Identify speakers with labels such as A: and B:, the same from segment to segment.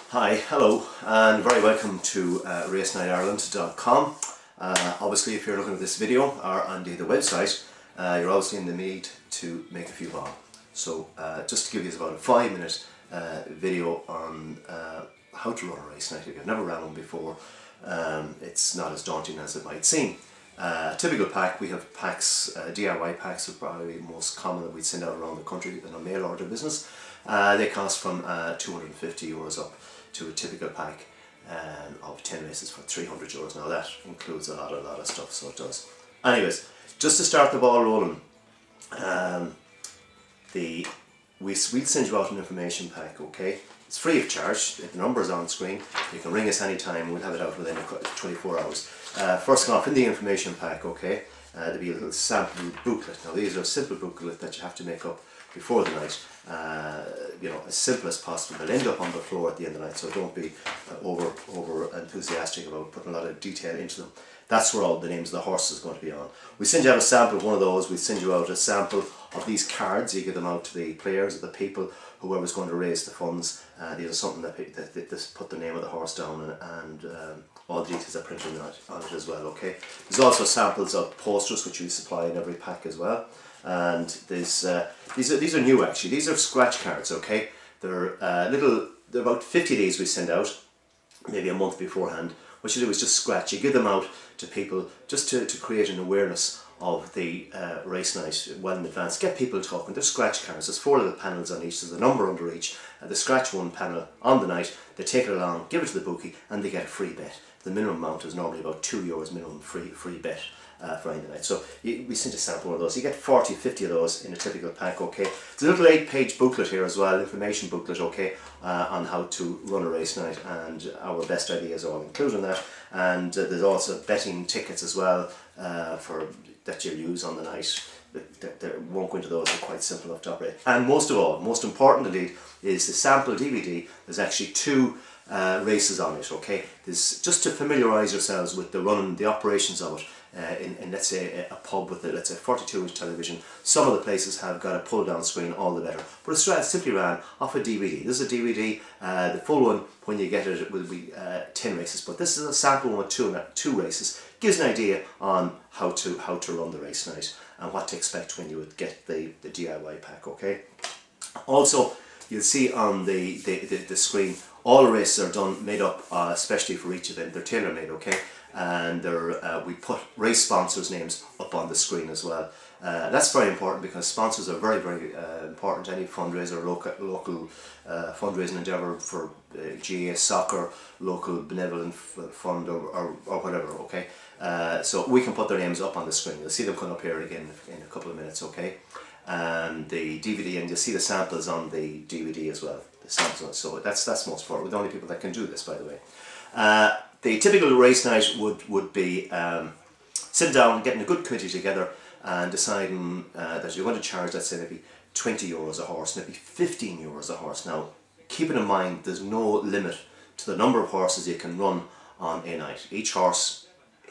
A: Hi, hello, and very welcome to RaceNightIreland.com. Obviously, if you're looking at this video or on the website, you're obviously in the need to make a few bob. So, just to give you about a 5-minute video on how to run a race night. If you've never ran one before, it's not as daunting as it might seem. Typical pack, we have packs, DIY packs are probably most common that we send out around the country in a mail order business. They cost from €250 up to a typical pack of 10 races for €300. Now that includes a lot of stuff, so it does. Anyways, just to start the ball rolling, we'll send you out an information pack, okay? It's free of charge. The number's on screen. You can ring us anytime. We'll have it out within 24 hours. First off, in the information pack, okay, there'll be a little sample booklet. Now these are a simple booklet that you have to make up before the night. You know, as simple as possible. They'll end up on the floor at the end of the night, so don't be over enthusiastic about putting a lot of detail into them. That's where all the names of the horses is going to be on. We send you out a sample of one of those. We send you out a sample of these cards. You give them out to the players, or the people, whoever's going to raise the funds. These are something that put the name of the horse down, and all the details are printed on it as well. Okay. There's also samples of posters which we supply in every pack as well. And there's these are new actually. These are scratch cards. Okay. They're they're about 50 of these we send out, maybe a month beforehand. What you do is just scratch. You give them out to people just to create an awareness of the race night well in advance. Get people talking. They're scratch cards. There's 4 little panels on each. There's a number under each. They scratch one panel on the night. They take it along, give it to the bookie, and they get a free bet. The minimum amount is normally about €2 minimum free bet for any night. So we sent a sample of those. You get 40, 50 of those in a typical pack. Okay. There's a little 8-page booklet here as well, information booklet. Okay, on how to run a race night, and our best ideas are all included in that. And there's also betting tickets as well that you'll use on the night. They won't go into those. They're quite simple enough to operate. And most of all, most important indeed, is the sample DVD. There's actually 2 races on it. Okay, there's just to familiarise yourselves with the operations of it. In let's say a pub with let's say 42-inch television. Some of the places have got a pull-down screen, all the better. But it's simply ran off a DVD. This is a DVD. The full one, when you get it, will be 10 races. But this is a sample one with 2 races. Gives an idea on how to run the race night and what to expect when you would get the DIY pack. Okay. Also, you'll see on the screen all the races are made up especially for each event. They're tailor-made. Okay. And we put race sponsors' names up on the screen as well. That's very important because sponsors are very important. Any fundraiser, local fundraising endeavour for GAA soccer, local benevolent fund or whatever. Okay, so we can put their names up on the screen. You'll see them come up here again in a couple of minutes. Okay, and the DVD, and you'll see the samples on the DVD as well. The samples. So that's most important. We're the only people that can do this, by the way. The typical race night would be sitting down, getting a good committee together and deciding that you're going to charge, let's say, maybe €20 a horse, maybe €15 a horse. Now, keeping in mind there's no limit to the number of horses you can run on a night. Each horse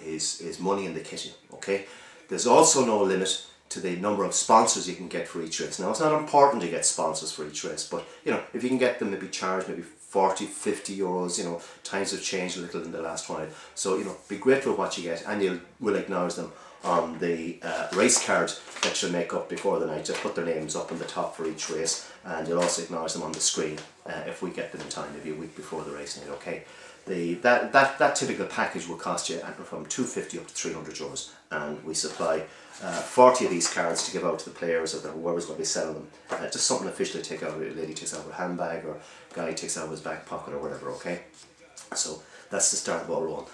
A: is money in the kitty, okay? There's also no limit to the number of sponsors you can get for each race. Now, it's not important to get sponsors for each race, but, you know, if you can get them, maybe charge maybe 40, 50 euros, you know, times have changed a little in the last while. So, you know, be grateful for what you get, and we'll acknowledge them on the race card that you'll make up before the night. Just put their names up on the top for each race, and you'll also acknowledge them on the screen if we get them in time, maybe a week before the race night. Okay, that typical package will cost you from €250 up to €300, and we supply 40 of these cards to give out to the players or whoever's going to be selling them. Just something official to take out. A lady takes out her handbag, or a guy takes out his back pocket, or whatever. Okay, so that's the start of the ball rolling.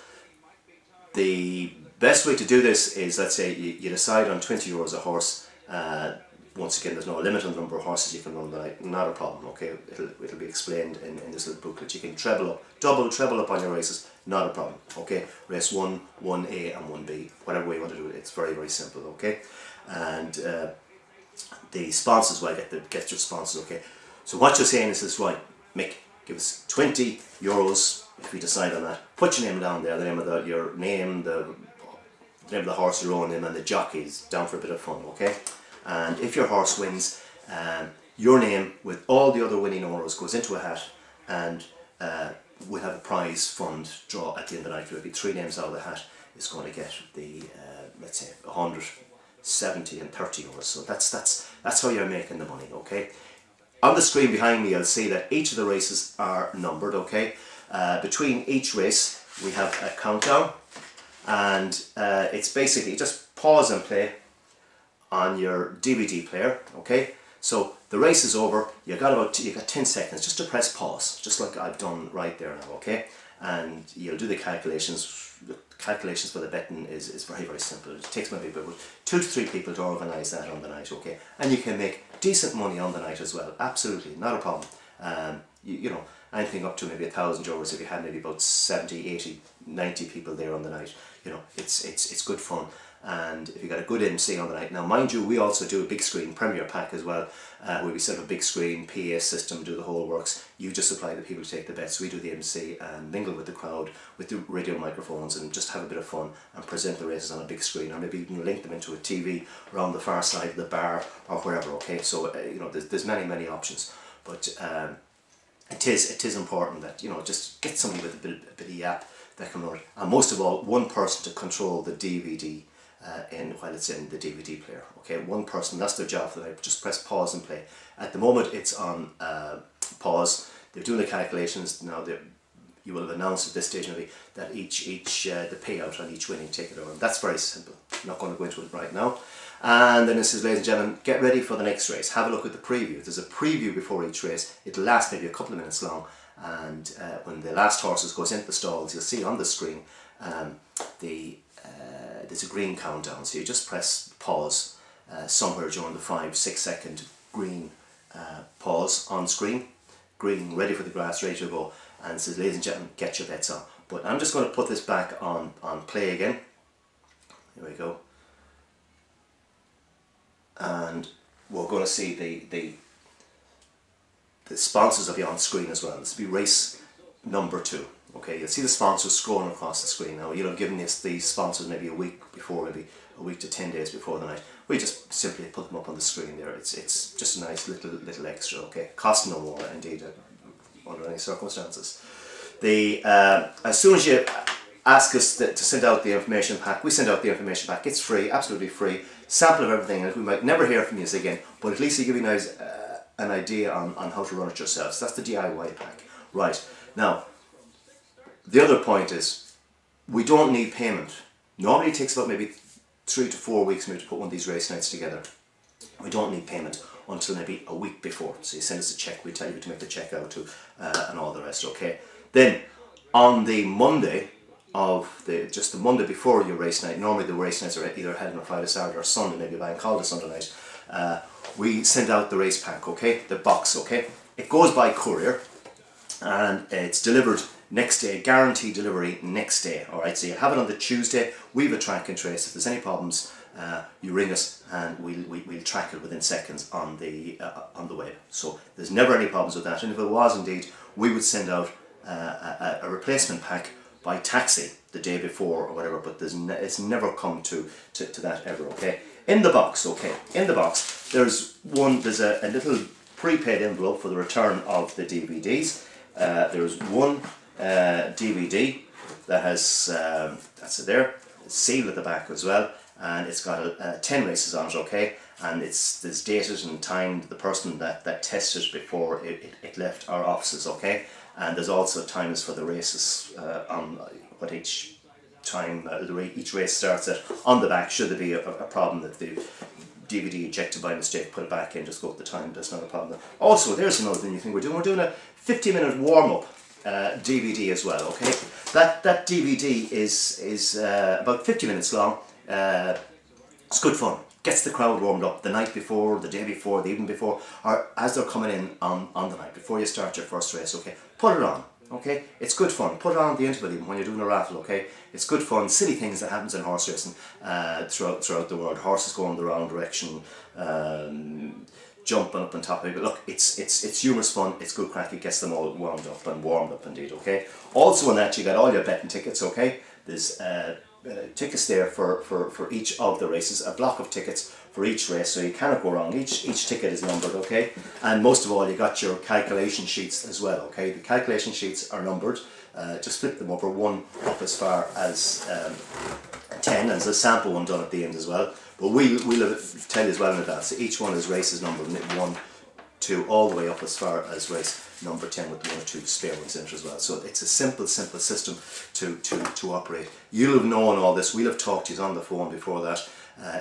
A: The best way to do this is, let's say you decide on €20 a horse. Once again, there's no limit on the number of horses you can run the night. Not a problem. Okay, it'll be explained in this little booklet. You can treble up on your races. Not a problem. Okay, race 1, 1A and 1B, whatever way you want to do it. It's very simple. Okay, and the sponsors, well, get your sponsors. Okay, so what you're saying is this, right, Mick, give us €20 if we decide on that. Put your name down there, the name of your name, the name of the horse you're owning, and the jockey's down for a bit of fun. Okay, and if your horse wins, your name with all the other winning owners goes into a hat, and we'll have a prize fund draw at the end of the night. There'll be 3 names out of the hat is going to get the let's say 100, 70 and 30 euros. So that's how you're making the money, okay? On the screen behind me, you'll see that each of the races are numbered, okay? Between each race, we have a countdown, and it's basically just pause and play on your DVD player, okay? So the race is over, you got 10 seconds just to press pause, just like I've done right there now, okay? And you'll do the calculations. The calculations for the betting is very, very simple. It takes maybe about 2 to 3 people to organise that on the night, okay? And you can make decent money on the night as well, absolutely, not a problem. You know, anything up to maybe €1,000 if you had maybe about 70, 80, 90 people there on the night. You know, it's good fun. And if you got a good MC on the night, now mind you, we also do a big screen Premier Pack as well, where we set up a big screen, PA system, do the whole works. You just supply the people to take the bets, we do the MC and mingle with the crowd with the radio microphones and just have a bit of fun and present the races on a big screen, or maybe even link them into a TV around the far side of the bar or wherever, okay? So you know, there's many options, but it is important that, you know, just get somebody with a bit of yap that can run it, and most of all, one person to control the DVD while it's in the DVD player, okay? One person, that's their job for the night. Just press pause and play. At the moment it's on pause. They're doing the calculations now. You will have announced at this stage maybe that the payout on each winning ticket, and that's very simple. I'm not going to go into it right now. And then it says, ladies and gentlemen, get ready for the next race. Have a look at the preview. There's a preview before each race. It'll last maybe a couple of minutes long, and when the last horses goes into the stalls, you'll see on the screen there's a green countdown, so you just press pause somewhere during the 5-6 second green pause on screen. Green, ready for the grass, ready to go, and it says, ladies and gentlemen, get your bets on. But I'm just going to put this back on play again. Here we go. And we're going to see the sponsors will be on screen as well. This will be race number 2. Okay, you'll see the sponsors scrolling across the screen now. You'll have given these sponsors maybe a week before, maybe a week to 10 days before the night. We just simply put them up on the screen there. It's just a nice little extra, okay? Cost no more, indeed, under any circumstances. As soon as you ask us to send out the information pack, we send out the information pack. It's free, absolutely free. Sample of everything, and we might never hear from you again, but at least you give you guys an idea on how to run it yourselves. That's the DIY pack. Right, now, the other point is, we don't need payment. Normally it takes about maybe 3 to 4 weeks maybe to put one of these race nights together. We don't need payment until maybe a week before. So you send us a check, we tell you to make the check out to, and all the rest, okay? Then, on the Monday just the Monday before your race night, normally the race nights are either held on a Friday, Saturday or Sunday, maybe a bank holiday Sunday night, we send out the race pack, okay? The box, okay? It goes by courier, and it's delivered next day, guaranteed delivery next day, alright? So you have it on the Tuesday, we have a track and trace. If there's any problems, you ring us and we'll track it within seconds on the web. So there's never any problems with that, and if it was indeed, we would send out a replacement pack by taxi the day before or whatever, but it's never come to that ever, okay? In the box, okay, in the box, there's a little prepaid envelope for the return of the DVDs. There's one DVD that has, that's it there, it's sealed at the back as well, and it's got 10 races on it, okay, and it's dated and timed the person that tested before it left our offices, okay, and there's also times for the races on what each time each race starts at. On the back, should there be a problem that the DVD ejected by mistake, put it back in, just go with the time, that's not a problem. Also, there's another thing we're doing a 50-minute warm-up DVD as well, okay? That DVD is about 50 minutes long. It's good fun. Gets the crowd warmed up the night before, the day before, the evening before, or as they're coming in on the night before you start your first race, okay? Put it on, okay? It's good fun. Put it on at the interval even when you're doing a raffle, okay? It's good fun, silly things that happens in horse racing throughout the world. Horses going the wrong direction, jumping up on top of it. But look, it's humorous fun, it's good crack, it gets them all warmed up indeed, okay? Also on that you got all your betting tickets, okay? There's tickets there for each of the races, a block of tickets for each race, so you cannot go wrong. Each ticket is numbered, okay? And most of all, you got your calculation sheets as well, okay? The calculation sheets are numbered. Just flip them over, one up as far as 10, and there's a sample one done at the end as well. But we'll tell you as well in advance. So each one is races numbered 1, 2, all the way up as far as race number 10 with 1 or 2 spare ones in it as well. So it's a simple system to operate. You'll have known all this. We'll have talked to you on the phone before that.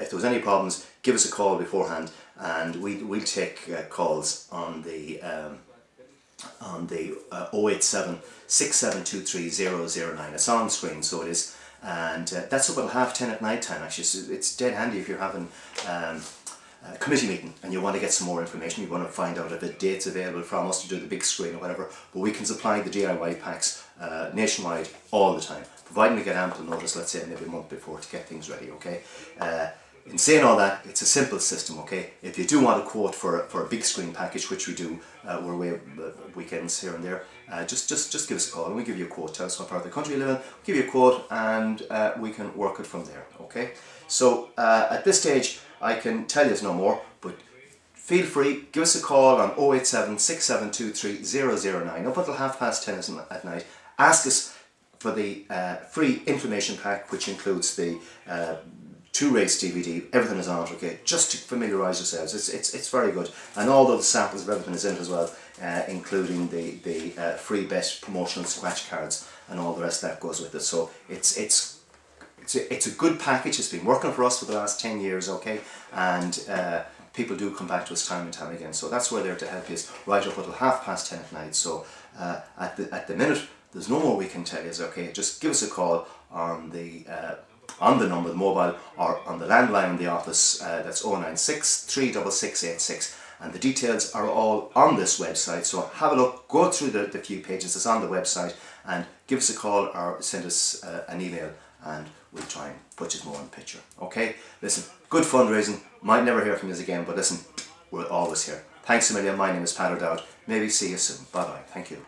A: If there was any problems, give us a call beforehand, and we'll take calls on the 087 6723 009. It's on screen, so it is, and that's about 10:30 at night time actually. So it's dead handy if you're having a committee meeting and you want to get some more information, you want to find out if a date's available from us to do the big screen or whatever. But we can supply the DIY packs nationwide all the time, providing we get ample notice, let's say maybe a month before, to get things ready, okay? In saying all that, it's a simple system, okay? If you do want a quote for a big screen package, which we do, we're away weekends here and there, just give us a call and we'll give you a quote. Tell us what part of the country you live in, we'll give you a quote, and we can work it from there, okay? So at this stage, I can tell you no more, but feel free, give us a call on 087 6723 009 up until 10:30 at night. Ask us for the free information pack, which includes the 2 race DVD. Everything is on it, okay? Just to familiarise yourselves. It's very good, and all those samples of everything is in it as well, including the free bet promotional scratch cards and all the rest that goes with it. So it's a good package. It's been working for us for the last 10 years, okay? And people do come back to us time and time again. So that's where they're to help you, right up until 10:30 at night. So at the minute, there's no more we can tell you, okay? Just give us a call on the number, the mobile, or on the landline in the office. That's 096 366 86. And the details are all on this website, so have a look, go through the few pages that's on the website, and give us a call or send us an email, and we'll try and put you more in the picture, okay? Listen, good fundraising. Might never hear from you again, but listen, we're always here. Thanks a million. My name is Pat O'Dowd. Maybe see you soon. Bye bye. Thank you.